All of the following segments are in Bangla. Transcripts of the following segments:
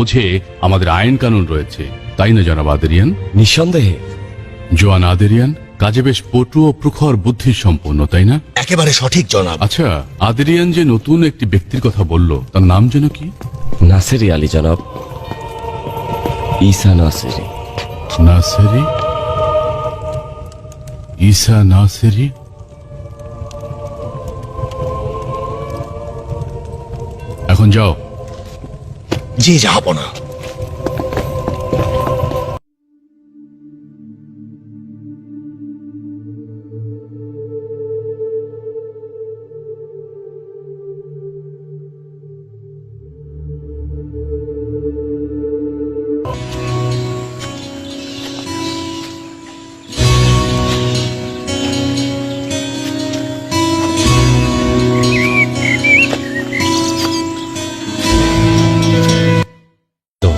বুঝে আমাদের আইন কানুন রয়েছে, তাই না জনাব আদেরিয়ান? নিঃসন্দেহে। জোয়ান আদেরিয়ান কাজে বেশ পটু ও প্রখর বুদ্ধি সম্পন্ন, তাই না? একেবারে সঠিক জনাব। আচ্ছা, আদেরিয়ান যে নতুন একটি ব্যক্তির কথা বলল, তার নাম যেন কি? নাসেরি আলী জনাব, ঈসা নাসেরি। নাসেরি? ঈসা নাসেরি? এখন যাও। জি জাহাপনা।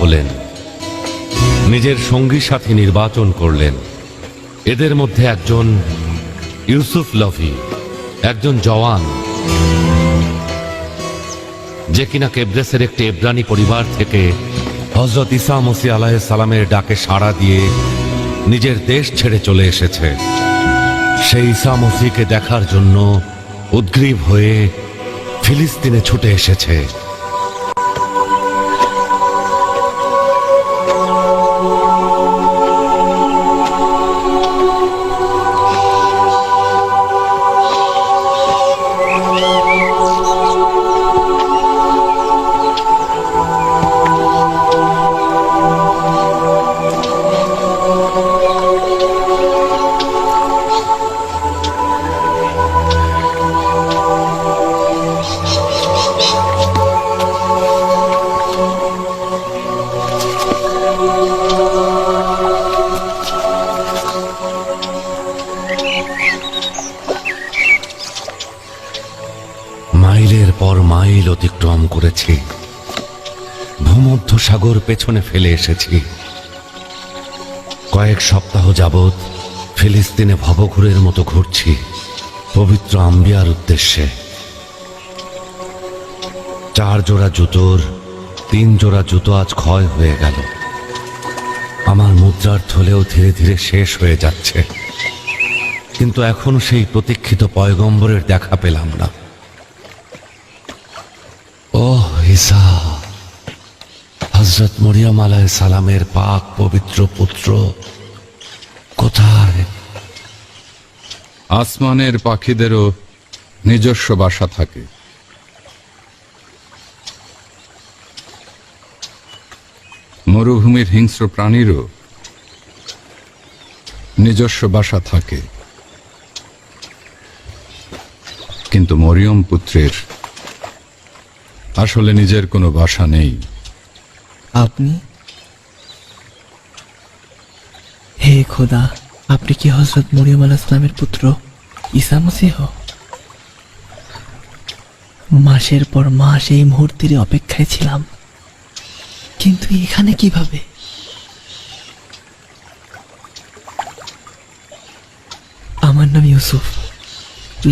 হলেন, নিজের সঙ্গী সাথী নির্বাচন করলেন। এদের মধ্যে একজন ইউসুফ লভি, একজন জওয়ান, যে কিনা কেব্রেসের একটি এব্রানি পরিবার থেকে হযরত ঈসা মসীহ আলাইহিস সালামের ডাকে সাড়া দিয়ে নিজের দেশ ছেড়ে চলে এসেছে। সেই ঈসা মসীহকে দেখার জন্য উদ্গ্রীব হয়ে ফিলিস্তিনে ছুটে এসেছে। মাইলের পর মাইল অতিক্রম করেছি, ভূমধ্য সাগর পেছনে ফেলে এসেছি। কয়েক সপ্তাহ যাবৎ ফিলিস্তিনে ভবঘুরের মতো ঘুরছি পবিত্র আম্বিয়ার উদ্দেশ্যে। 4 জোড়া জুতোর 3 জোড়া জুতো আজ ক্ষয় হয়ে গেল। আমার মুদ্রার থলেও ধীরে ধীরে শেষ হয়ে যাচ্ছে, কিন্তু এখনো সেই প্রতীক্ষিত পয়গম্বরের দেখা পেলাম না। ওহ ঈসা, হযরত মরিয়ম আলাইহিস সালামের পাক পবিত্র পুত্র, কোথায়? আসমানের পাখিদেরও নিজস্ব বাসা থাকে। মরুভূমির হিংস্র প্রাণীরও নিজস্ব বাসা থাকে, কিন্তু মরিয়ম পুত্রের আসলে নিজের কোনো বাসা নেই। আপনি? হে খোদা, আপনি কি হযরত মরিয়ম আলাইহিস সালামের পুত্র ঈসা মসীহ? মাসের পর মাস এই মুহূর্তের অপেক্ষায় ছিলাম, কিন্তু এখানে কিভাবে? আমার নাম ইউসুফ,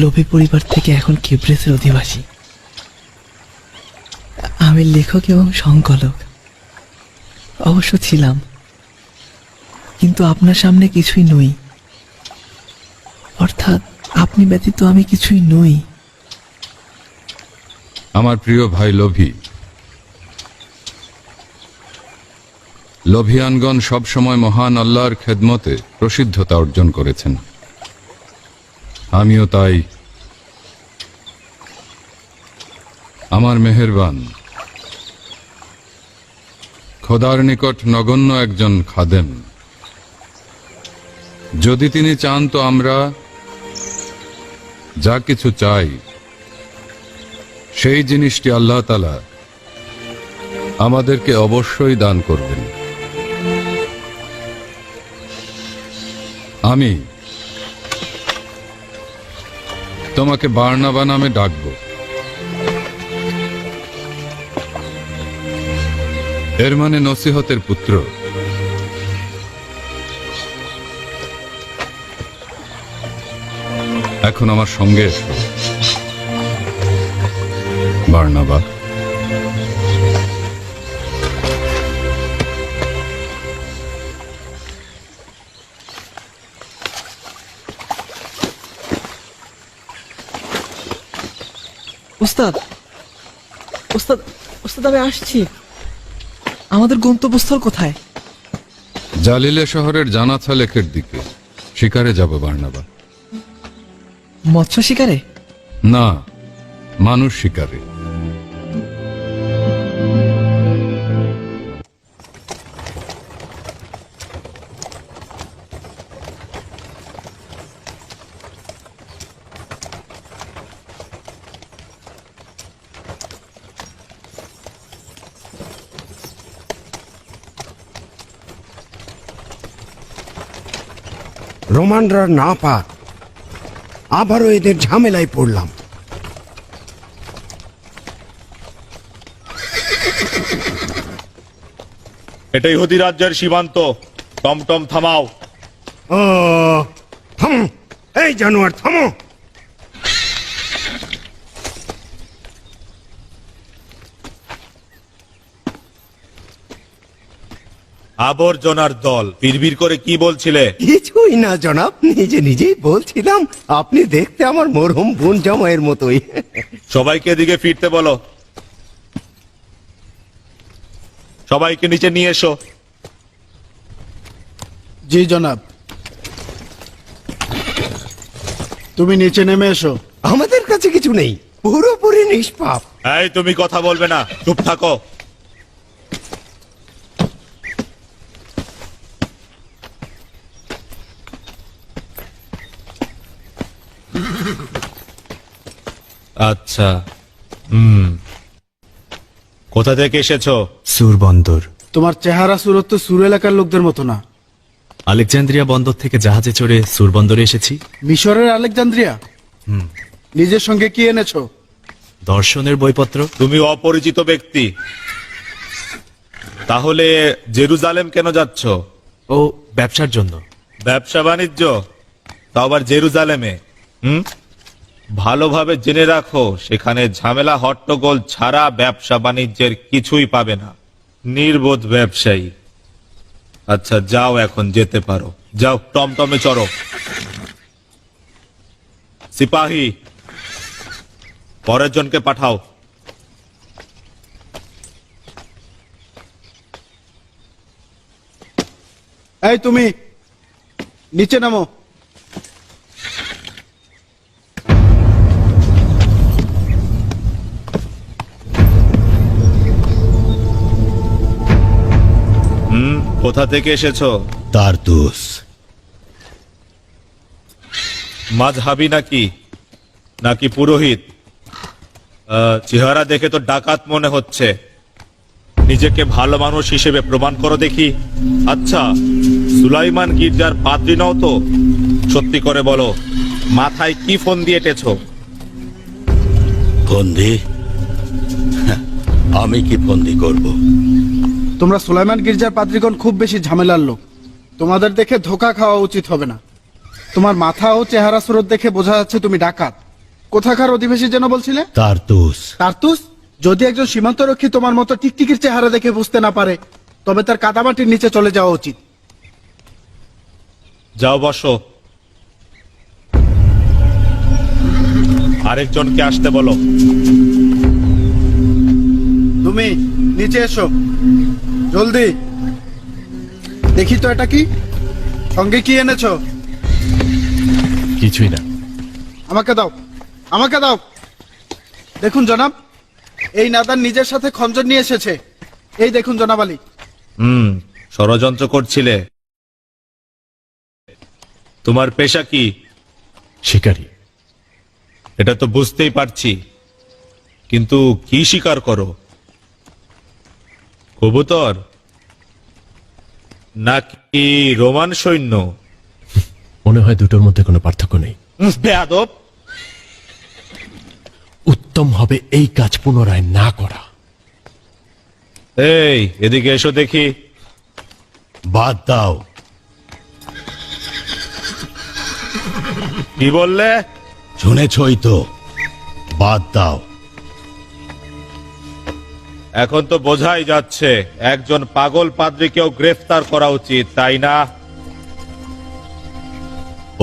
লোভী পরিবার থেকে এখন কিব্রেসের অধিবাসী। আমি লেখক এবং সংকলক অবশ্য ছিলাম, কিন্তু আপনার সামনে কিছুই নই। অর্থাৎ আপনি ব্যতীত আমি কিছুই নই। আমার প্রিয় ভাই লোভী, লোভিয়ানগণ সবসময় মহান আল্লাহর খেদমতে প্রসিদ্ধতা অর্জন করেছেন। আমিও তাই। আমার মেহেরবান খোদার নিকট নগণ্য একজন খাদেম। যদি তিনি চান তো আমরা যা কিছু চাই সেই জিনিসটি আল্লাহ তাআলা আমাদেরকে অবশ্যই দান করবেন। আমি তোমাকে বার্নাবা নামে ডাকব। এর মানে নসিহতের পুত্র। এখন আমার সঙ্গে এসো বার্নাবা। ওস্তাদ ওস্তাদ ওস্তাদ আমি আসছি। আমাদের গন্তব্যস্থল কোথায়? জালিলে শহরের জানাথা লেকের দিকে শিকারে যাব বার্নাবা। মৎস্য শিকারে? না, মানুষ শিকারে। রোমানরা না পাক, আবারও এদের ঝামেলায় পড়লাম। এটা ইহুদি রাজ্যের সীমান্ত। টমটম থামাও। ও থামো, এই জানোয়ার থামো। আবর্জনার দল, বিড়বিড় করে কি বলছিলে? কিছুই না জনাব, নিজে নিজেই বলছিলাম আপনি দেখতে আমার মরহুম বোন জামাইয়ের মতোই। সবাইকে এদিকে ফিরতে বলো। সবাইকে নিচে নিয়ে এসো। জি জনাব, তুমি নিচে নেমে এসো। আমাদের কাছে কিছু নেই, পুরোপুরি নিষ্পাপ। এই, তুমি কথা বলবে না, চুপ থাকো। আচ্ছা, কোথা থেকে এসেছো? সুর বন্দর। তোমার চেহারা সুরত তো সুর এলাকার লোকদের মতো না। আলেকজান্দ্রিয়া বন্দর থেকে জাহাজে চড়ে সুর বন্দরে এসেছি। মিশরের আলেকজান্দ্রিয়া? নিজের সঙ্গে কি এনেছো? দর্শনের বইপত্র। তুমি অপরিচিত ব্যক্তি, তাহলে জেরুজালেম কেন যাচ্ছ? ও ব্যবসার জন্য। ব্যবসা বাণিজ্য, তাও আবার জেরুজালেমে? ভালোভাবে জেনে রাখো, সেখানে ঝামেলা হট্টগোল ছাড়া ব্যবসা বাণিজ্যের কিছুই পাবে না। নির্বোধ ব্যবসায়ী। আচ্ছা যাও, এখন যেতে পারো। যাও, টমটমে চড়ো। সিপাহী, পরের জনকে পাঠাও। এই তুমি নিচে নামো। কোথা থেকে এসেছো? তারতুস। মাযহাবী নাকি নাকি পুরোহিত? চেহারা দেখে তো ডাকাত মনে হচ্ছে। নিজেকে ভালো মানুষ হিসেবে প্রমাণ করো দেখি। আচ্ছা, সুলাইমান গির্জার পাদ্রী নও তো? সত্যি করে বলো, মাথায় কি ফোন দিয়ে এঁটেছো? ফন্দি? আমি কি ফন্দি করব? তোমরা সুলাইমান গির্জার পাদ্রীগণ খুব বেশি ঝামেলার লোক। তোমাদের দেখে ধোকা খাওয়া উচিত হবে না। তোমার মাথা ও চেহারা সুরত দেখে বোঝা যাচ্ছে তুমি ডাকাত। কোথাকার অধিবাসী যেন বলছিলে? তারতুস। তারতুস? যদি একজন সীমান্তরক্ষী তোমার মতো টিকটিকির চেহারা দেখে বুঝতে না পারে, তবে তার কাদামাটির নিচে চলে যাওয়া উচিত। যাও, বসো। আরেকজনকে আসতে বলো। তুমি নিচে এসো, জলদি। দেখি তো এটা কি, সঙ্গে কি এনেছো? কিছুই না। আমাকে দাও, আমাকে দাও। দেখুন জনাব, এই নাদান নিজের সাথে খঞ্জর নিয়ে এসেছে। এই দেখুন জনাব আলী। ষড়যন্ত্র করছিলে। তোমার পেশা কি? শিকারী। এটা তো বুঝতেই পারছি, কিন্তু কি শিকার করো? কবুতর নাকি রোমান সৈন্য? মনে হয় দুটোর মধ্যে কোনো পার্থক্য নেই। বেয়াদব! উত্তম হবে এই কাজ পুনরায় না করা। এই, এদিকে এসো দেখি। বাদ দাও। কি বললে? শুনেছই তো, বাদ দাও। এখন তো বোঝাই যাচ্ছে একজন পাগল পাদ্রীকেও গ্রেফতার করা উচিত, তাই না?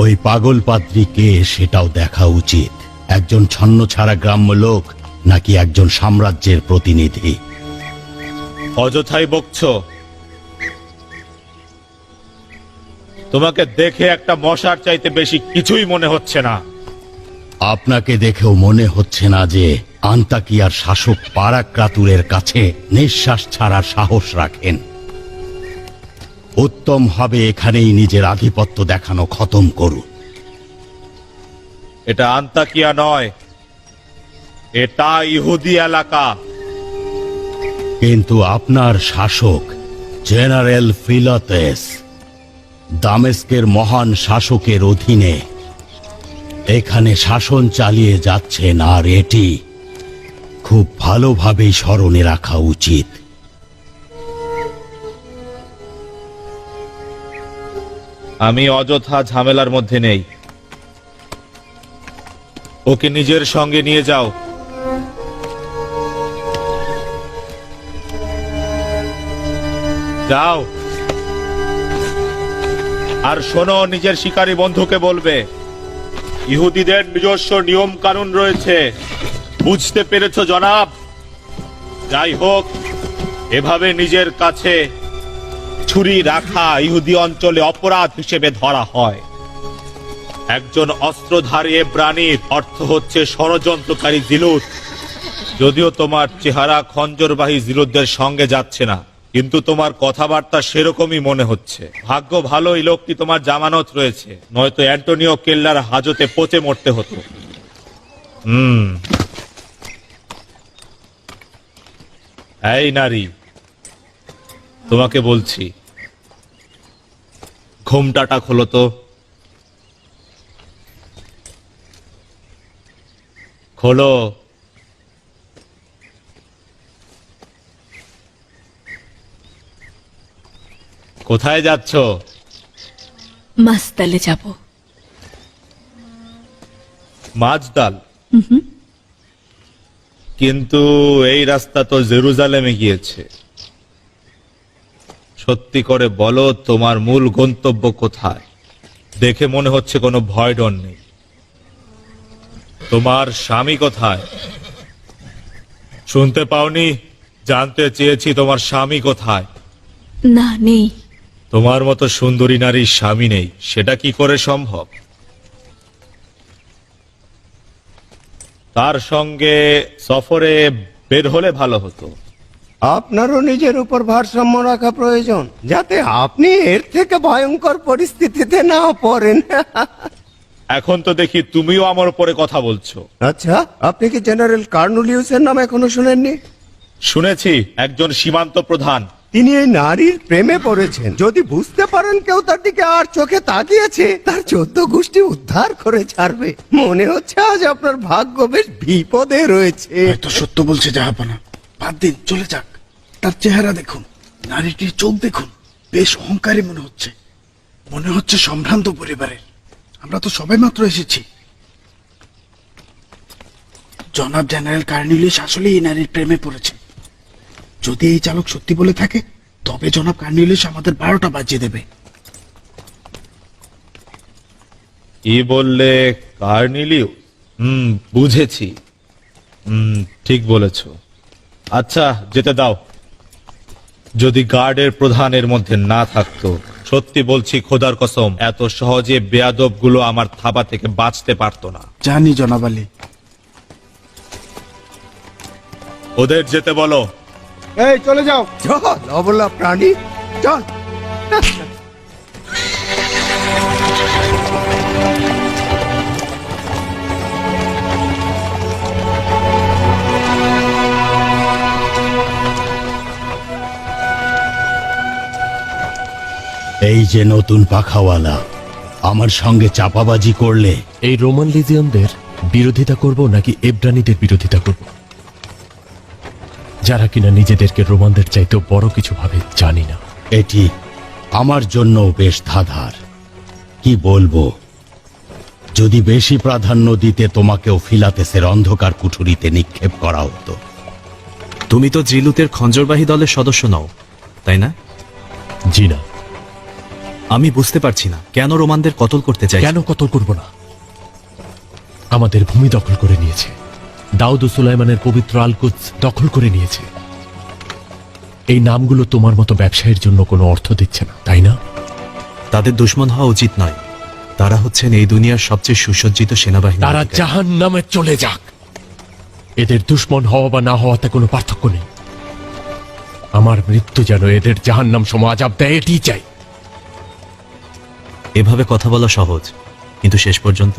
ওই পাগল পাদ্রী কে সেটাও দেখা উচিত। একজন ছন্ন ছাড়া গ্রাম্য লোক নাকি একজন সাম্রাজ্যের প্রতিনিধি? অযথাই বকছ। তোমাকে দেখে একটা মশার চাইতে বেশি কিছুই মনে হচ্ছে না। আপনাকে দেখেও মনে হচ্ছে না যে আন্তাকিয়ার শাসক পারাক্রাতুরের কাছে নিঃশ্বাস ছাড়ার সাহস রাখেন। উত্তম হবে এখানেই নিজের আধিপত্য দেখানো খতম করুন। এটা আন্তাকিয়া নয়, এটা ইহুদি এলাকা। কিন্তু আপনার শাসক জেনারেল ফিলতেস দামেস্কের মহান শাসকের অধীনে এখানে শাসন চালিয়ে যাচ্ছেন, আর এটি খুব ভালোভাবেই স্মরণে রাখা উচিত। আমি অযথা ঝামেলার মধ্যে নেই। ওকে নিজের সঙ্গে নিয়ে যাও। যাও। আর শোনো, নিজের শিকারী বন্ধুকে বলবে ইহুদিদের নিজস্ব নিয়ম কানুন রয়েছে। বুঝতে পেরেছো জনাব? যাই হোক, এভাবে নিজের কাছে ছুরি রাখা ইহুদি অঞ্চলে অপরাধ হিসেবে ধরা হয়। একজন অস্ত্রধারী এব্রানির অর্থ হচ্ছে ষড়যন্ত্রকারী জিলুত। যদিও তোমার চেহারা খঞ্জরবাহী জিলুতদের সঙ্গে যাচ্ছে না, কিন্তু তোমার কথাবার্তা সেরকমই মনে হচ্ছে। ভাগ্য ভালো এই লোকটি তোমার জামানত রয়েছে, নয়তো অ্যান্টোনিও কেল্লার হাজতে পচে মরতে হতো। এই নারী, তোমাকে বলছি, ঘোমটাটা খোলো তো। খোলো। কোথায় যাচ্ছ? মাসদালে যাব। মাজদাল? কিন্তু এই রাস্তা তো জেরুজালেমে গিয়েছে। সত্যি করে বলো, তোমার মূল গন্তব্য কোথায়? দেখে মনে হচ্ছে কোনো ভয় ডর নেই। তোমার স্বামী কোথায়? শুনতে পাওনি? জানতে চেয়েছি তোমার স্বামী কোথায়। না, নেই। তোমার মতো সুন্দরী নারীর স্বামী নেই, সেটা কি করে সম্ভব? তার সঙ্গে সফরে বের হলে ভালো হতো। আপনারও নিজের উপর ভারসাম্য রাখা প্রয়োজন, যাতে আপনি এর থেকে ভয়ঙ্কর পরিস্থিতিতে না পড়েন। এখন তো দেখি তুমিও আমার উপরে কথা বলছো। আচ্ছা, আপনি কি জেনারেল কার্নুলিউসের নাম এখনো শুনেননি? শুনেছি, একজন সীমান্ত প্রধান। তিনি এই নারীর প্রেমে পড়েছেন। যদি বুঝতে পারেন কেউ তার দিকে আর চোখে তাকিয়েছে, তার 14 গোষ্ঠী উদ্ধার করে ছাড়বে। মনে হচ্ছে আজ আপনার ভাগ্য বেশ বিপদে রয়েছে। হয়তো সত্য বলছে জাহাপনা। বাদ দিন, চলে যাক। তার চেহারা দেখুন, নারীটির চোখ দেখুন, বেশ অহংকারী মনে হচ্ছে। মনে হচ্ছে সম্ভ্রান্ত পরিবারের। আমরা তো সবাই মাত্র এসেছি। জনাব জেনারেল কার্নিলিয়াস আসলে এই নারীর প্রেমে পড়েছে। যদি এই চালক সত্যি বলে থাকে, তবে জনাব কার্নিলিয়াস আমাদের 12টা বাজিয়ে দেবে। কি বললে? কার্নিলিউ? বুঝেছি। ঠিক বলেছ। আচ্ছা, যেতে দাও। যদি গার্ডের প্রধানের মধ্যে না থাকতো, সত্যি বলছি খোদার কসম, এত সহজে বেয়াদব গুলো আমার থাবা থেকে বাঁচতে পারতো না। জানি জনাব আলী। ওদের যেতে বলো। এই চলে যাও। চল অবলা প্রাণী, চল। এই যে নতুন পাখাওয়ালা, আমার সঙ্গে চাপাবাজি করলে। এই রোমান লিজিয়নদের বিরোধিতা করব নাকি এব্রানিদের বিরোধিতা করব, যারা কিনা নিজেদেরকে রোমানদের চাইতেও বড় কিছু ভাবে, জানি না। এটি আমার জন্য বেশ ধাঁধার। কি বলবো, যদি বেশি প্রাধান্য দিতে তোমাকেও ফিলাতেসের অন্ধকার কুঠুরিতে নিক্ষেপ করা হতো। তুমি তো জিলুতের খঞ্জরবাহী দলের সদস্য নও, তাই না? জি না। আমি বুঝতে পারছি না কেন রোমানদের কতল করতে চাই। কেন কতল করব না? আমাদের ভূমি দখল করে নিয়েছে, দাউদ ও সুলাইমানের পবিত্র আলকুদস দখল করে নিয়েছে। এই নামগুলো তোমার মতো ব্যবসায়ের জন্য কোনো অর্থ দিচ্ছে না, তাই না? তাদের দুশ্মন হওয়া উচিত নয়। তারা হচ্ছেন এই দুনিয়ার সবচেয়ে সুসজ্জিত সেনাবাহিনী। তারা জাহান্নামে চলে যাক। এদের দুশ্মন হওয়া বা না হওয়াতে কোনো পার্থক্য নেই। আমার মৃত্যু যেন এদের জাহান্নাম সম আযাব দেয়, এটিই চাই। এভাবে কথা বলা সহজ, কিন্তু শেষ পর্যন্ত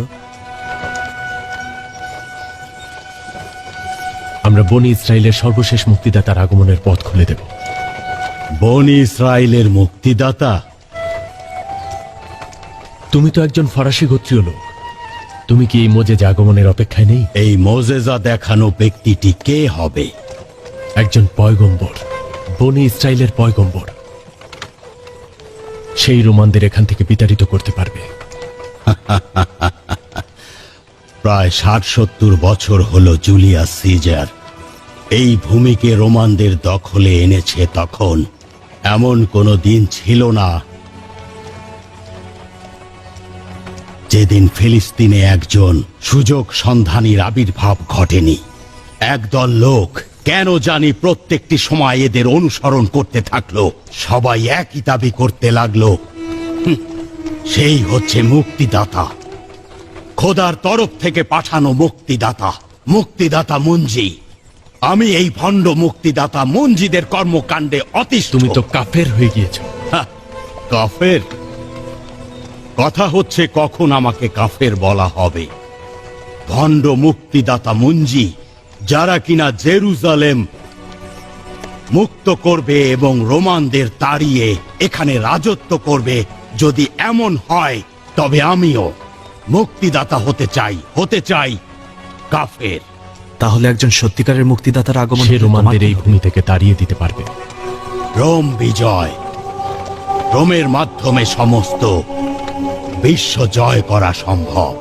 আমরা বনি ইসরায়েলের সর্বশেষ মুক্তিদাতার আগমনের পথ খুলে দেব। বনি ইসরায়েলের মুক্তিদাতা? তুমি তো একজন ফরাসি গোত্রীয় লোক, তুমি কি এই মোজেজ আগমনের অপেক্ষায় নেই? এই মোজেজা দেখানো ব্যক্তিটি কে হবে? একজন পয়গম্বর, বনি ইসরায়েলের পয়গম্বর। সেই রোমানদের এখান থেকে বিতাড়িত করতে পারবে। প্রায় ৬০-৭০ বছর হলো জুলিয়াস সিজার এই ভূমিকে রোমানদের দখলে এনেছে। তখন এমন কোনো দিন ছিল না যেদিন ফিলিস্তিনে একজন সুযোগ সন্ধানীর আবির্ভাব ঘটেনি। একদল লোক কেন জানি প্রত্যেকটি সময় এদের অনুসরণ করতে থাকলো। সবাই একই দাবি করতে লাগলো, সেই হচ্ছে মুক্তিদাতা, খোদার তরফ থেকে পাঠানো মুক্তিদাতা, মুক্তিদাতা মুঞ্জি। আমি এই ভণ্ড মুক্তিদাতা মুঞ্জিদের কর্মকাণ্ডে অতিষ্ঠ। তুমি তো কাফের হয়ে গিয়েছো। কাফের? কথা হচ্ছে কখন আমাকে কাফের বলা হবে? ভণ্ড মুক্তিদাতা মুঞ্জি, যারা কিনা জেরুজালেম মুক্ত করবে এবং রোমানদের তাড়িয়ে এখানে রাজত্ব করবে, যদি এমন হয় তবে আমিও মুক্তিদাতা হতে চাই কাফের। তাহলে একজন সত্যিকারের মুক্তিদাতার আগমন সে রোমানদের এই ভূমি থেকে তাড়িয়ে দিতে পারবে। রোম বিজয়, রোমের মাধ্যমে সমস্ত বিশ্ব জয় করা সম্ভব।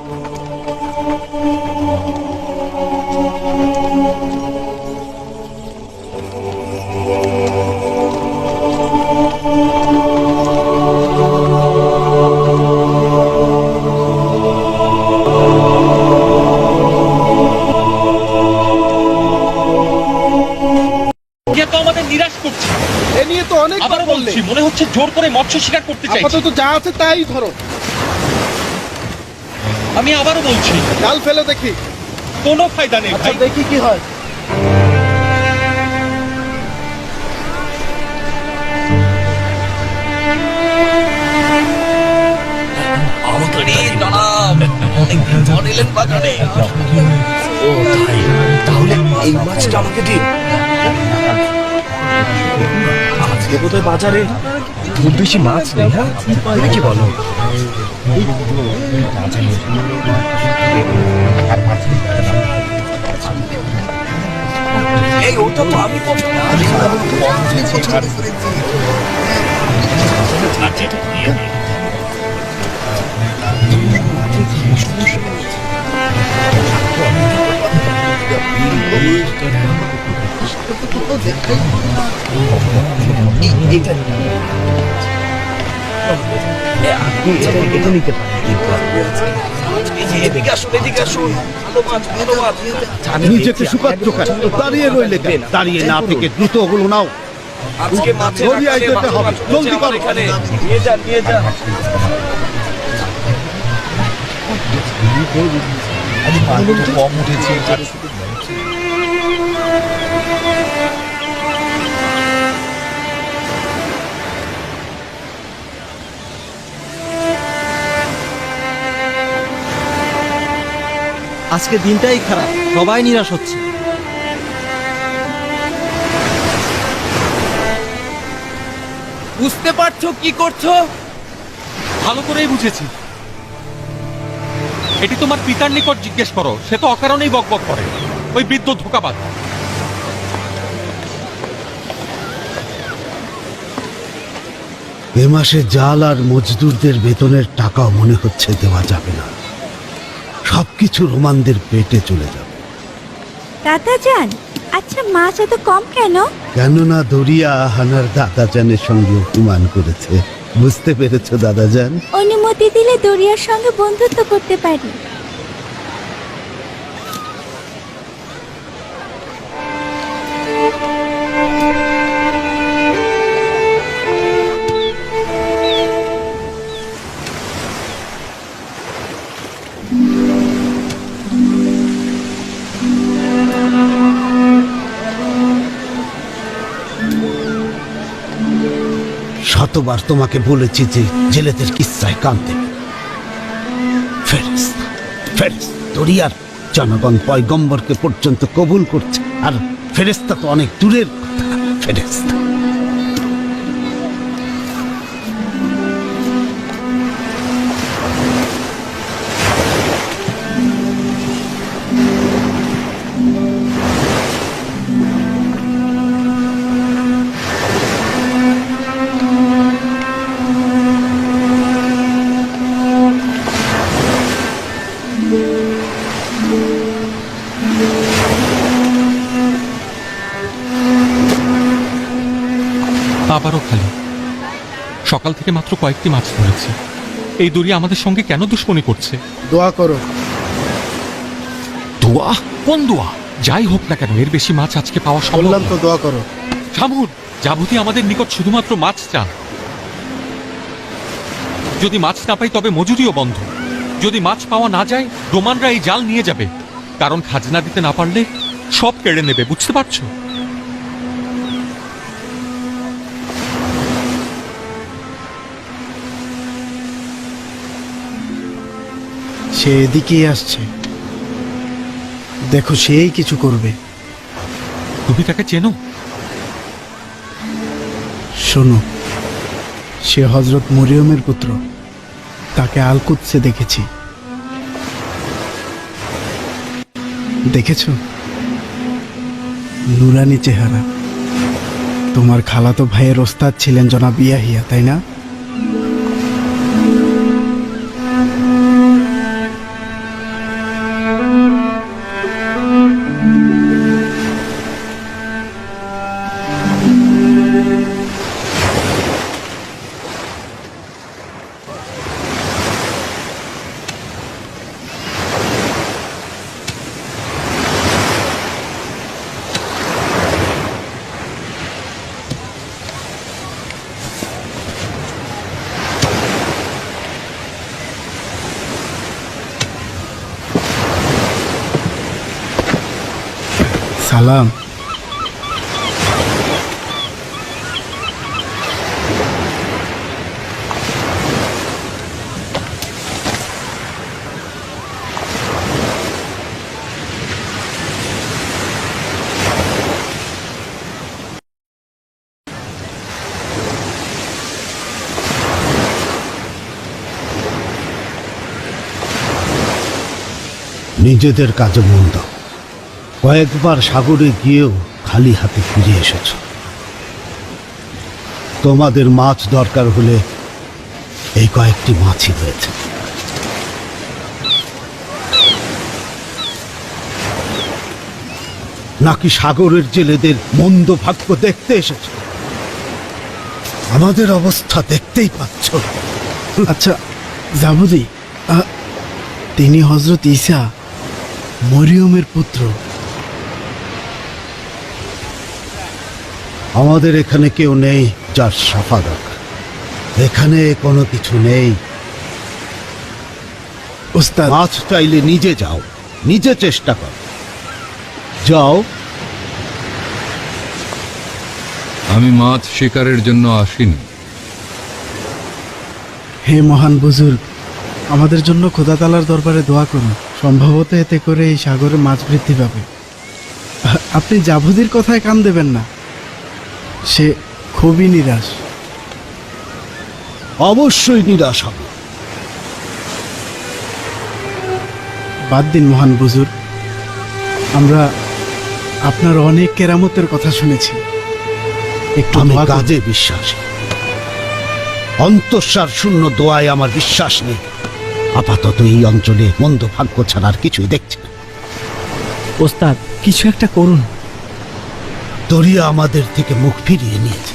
আমাদের নিরাশ করছে। এ নিয়ে তো অনেক আবার বলছি, মনে হচ্ছে জোর করে মৎস্য শিকার করতে চাইছে। আপাতত যা আছে তাই ধরো। আমি আবারও বলছি, জাল ফেলে দেখি। কোনো ফায়দা নেই ভাই। দেখি কি হয়। তাহলে এই মাছটা আমাকে দিন। আজকে বোধহয় বাজারে খুব বেশি মাছ নেই। হ্যাঁ, তুমি কি বলো? এই ওটা তো আমি নিজেকে শুকাচ্ছ কেন? দাঁড়িয়ে রইলে কেন? দাঁড়িয়ে না থেকে দ্রুত ওগুলো নাও। আজকে মাছে দরিয়ায় যেতে হবে, জলদি করো। এখানে নিয়ে যান, নিয়ে যান। কম উঠেছে। আজকে দিনটাই খারাপ, সবাই নিরাশ হচ্ছে। বুঝতে পারছো কি করছো? ভালো করেই বুঝেছি। এটি তোমার পিতার নিকট জিজ্ঞেস করো, সে তো অকারণেই বকবক করে। ওই বৃদ্ধ ধোঁকাবাজ। এ মাসে জাল আর মজদুরদের বেতনের টাকাও মনে হচ্ছে দেওয়া যাবে না। সবকিছু রোমানদের পেটে চলে যাবে। দাদা যান, আচ্ছা মাছ এত কম কেন? কেননা দরিয়া হানার দাদাজানের সঙ্গে অভিমান করেছে। বুঝতে পেরেছো দাদাজান? অনুমতি দিলে দরিয়ার সঙ্গে বন্ধুত্ব করতে পারি। শতবার তোমাকে বলেছি যে জেলেদের কিচ্ছায় কান দেবে। ফেরেশতা, ফেরেশতা, দরিয়ার জনগণ পয়গম্বরকে পর্যন্ত কবুল করছে, আর ফেরেশতা তো অনেক দূরের কথা। ফেরেশতা আবারও খালি। সকাল থেকে মাত্র কয়েকটি মাছ ধরেছি। এই দরিয়া আমাদের সঙ্গে কেন দুশ্মনী করছে? দোয়া করো। দোয়া? কোন দোয়া? যাই হোক না কেন, এর বেশি মাছ আজকে পাওয়া সম্ভব বললাম না। তো দোয়া করো। থামুন, জাবুতি আমাদের নিকট শুধুমাত্র মাছ চান। যদি মাছ না পাই তবে মজুরিও বন্ধ। যদি মাছ পাওয়া না যায়, রোমানরা এই জাল নিয়ে যাবে, কারণ খাজনা দিতে না পারলে সব কেড়ে নেবে, বুঝতে পারছো? সে এদিকেই আসছে, দেখো সেই কিছু করবে। তুমি তাকে চেনো? শোনো, সে হজরত মরিয়মের পুত্র, তাকে আলকুৎসে দেখেছি। দেখেছো? নুরানি চেহারা। তোমার খালাতো ভাইয়ের ওস্তাদ ছিলেন জনাব ইয়াহিয়া, তাই না? সালাম। নিজেদের কাজে মন দাও। কয়েকবার সাগরে গিয়েও খালি হাতে ফিরে এসেছ। তোমাদের মাছ দরকার হলে এই কয়েকটি মাছই হয়েছে। নাকি সাগরের জেলেদের মন্দ ভাগ্য দেখতে এসেছ? আমাদের অবস্থা দেখতেই পাচ্ছ। আচ্ছা জাবুদি, তিনি হজরত ঈসা মরিয়মের পুত্র। আমাদের এখানে কেউ নেই যার শাফাদাত। এখানে কোনো কিছু নেই। ওস্তাদ, মাছ চাইলে নিজে যাও, নিজে চেষ্টা কর। যাও। আমি মাছ শিকারের জন্য আসিনি। হে মহান বুজুর্গ, আমাদের জন্য খোদা তাআলার দরবারে দোয়া করুন। সম্ভবত এতে করে এই সাগরে মাছ বৃদ্ধি পাবে। আপনি জাভুদির কথায় কান দেবেন না, সে খুবই নিরাশ। অবশ্যই নিরাশ হবে। বাদ দিন মহান বুজুর্গ, আমরা আপনার অনেক কেরামতের কথা শুনেছি। একটু আমি দোয়া করুন। কাজে বিশ্বাসী। অন্তঃসার শূন্য দোয়ায় আমার বিশ্বাস নেই। আপাতত এই অঞ্চলে মন্দ ভাগ্য ছাড়া আর কিছুই দেখছি না। ওস্তাদ, কিছু একটা করুন। দরিয়া আমাদের থেকে মুখ ফিরিয়ে নিয়েছে,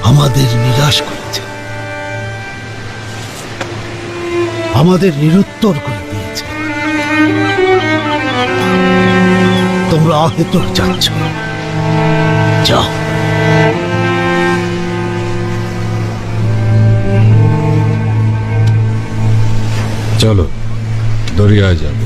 আমাদের নিরাশ করেছে, আমাদের নিরুত্তর করে দিয়েছে। তোমরা অহেতুক যাচ্ছ, যাও। চলো দরিয়ায় যাবে।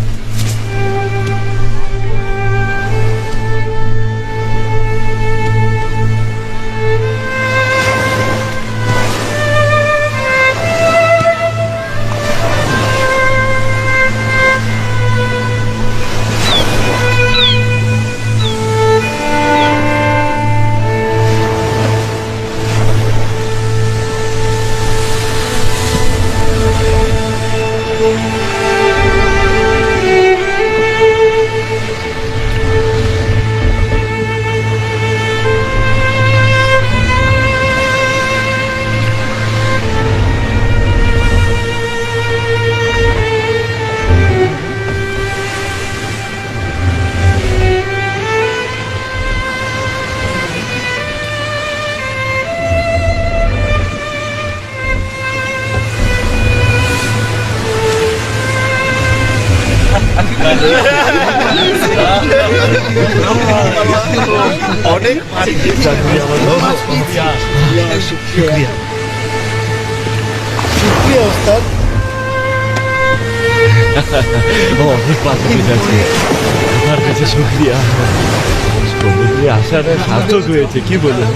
অনেক পাখি আছে, আমার কাছে শুক্রিয়া। সমুদ্রে আসাটা সার্থক হয়েছে, কি বলুন?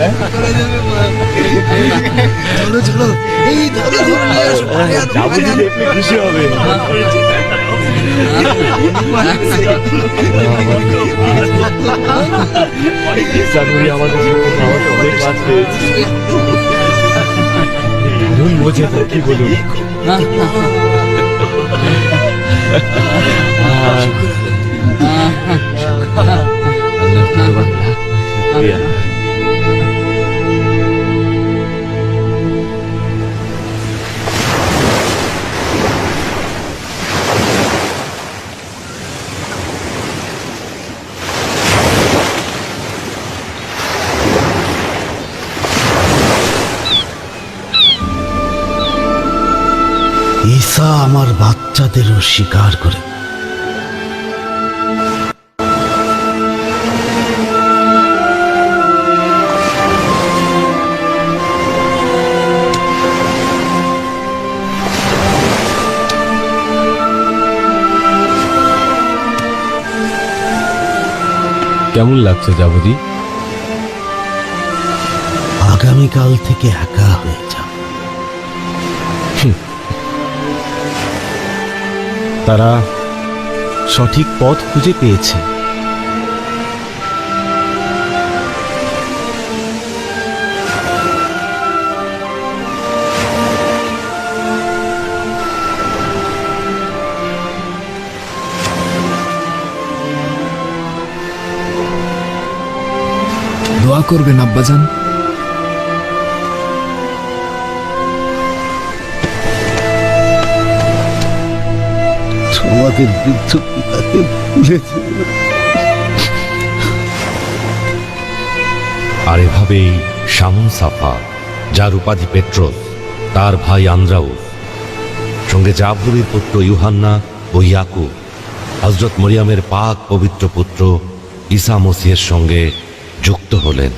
যাবো দিলে একটু খুশি হবে। জানুয়ারি আমাদের অনেক মাছ পেয়েছি, দারুণ মজাদার, কি বলুন? ঈসা আমার বাচ্চাদেরও স্বীকার করে। কেমন লাগছে জাবুদি? আগামীকাল থেকে একা হয়ে যা। তারা সঠিক পথ খুঁজে পেয়েছে। দোয়া করবেন আব্বাজান। তোমাদের বৃদ্ধ পিতাকে ভুলেছে। আর এভাবেই শামুন সাফা, যার উপাধি পেট্রোস, তার ভাই আন্দ্রাউস, সঙ্গে জাবুরির পুত্র ইউহান্না ও ইয়াকুব, হযরত মরিয়মের পাক পবিত্র পুত্র ঈসা মসীহের সঙ্গে যুক্ত হলেন।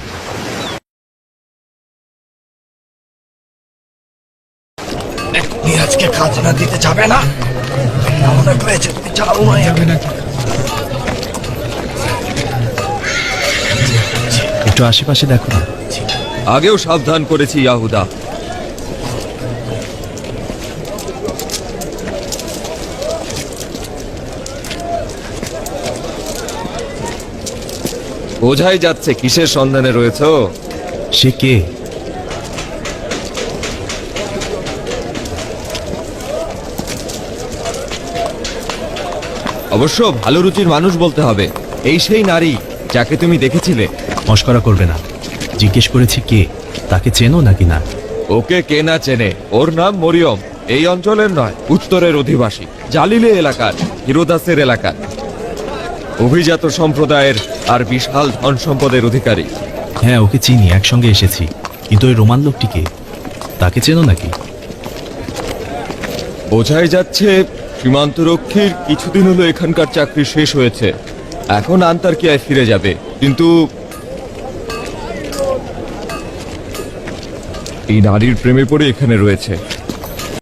আজকে খাজনা দিতে যাবে না? অনেক হয়েছে, তুমি যাও না। একটু আশেপাশে দেখো না। আগেও সাবধান করেছি ইয়াহুদা। বোঝাই যাচ্ছে কিসের সন্ধানে রয়েছে। সে কে? অবশ্য ভালো রুচির মানুষ বলতে হবে। এই সেই নারী যাকে তুমি দেখেছিলে। মস্করা করবে না, জিজ্ঞেস করেছি কে, তাকে চেনো নাকি না? ওকে কে না চেনে? ওর নাম মরিয়ম। এই অঞ্চলের নয়, উত্তরের অধিবাসী, জালিলে এলাকার, হিরোদাসের এলাকার, অভিজাত সম্প্রদায়ের আর বিশাল ধন সম্পদের অধিকারী। হ্যাঁ, ওকে চিনি, একসঙ্গে এসেছি। কিন্তু ওই রোমান লোকটিকে, তাকে চেনো নাকি? বোঝাই যাচ্ছে সীমান্তরক্ষীর কিছুদিন হলো এখানকার চাকরি শেষ হয়েছে, এখন আন্তার্কিয়ায় ফিরে যাবে। কিন্তু এই নারীর প্রেমে পড়ে এখানে রয়েছে।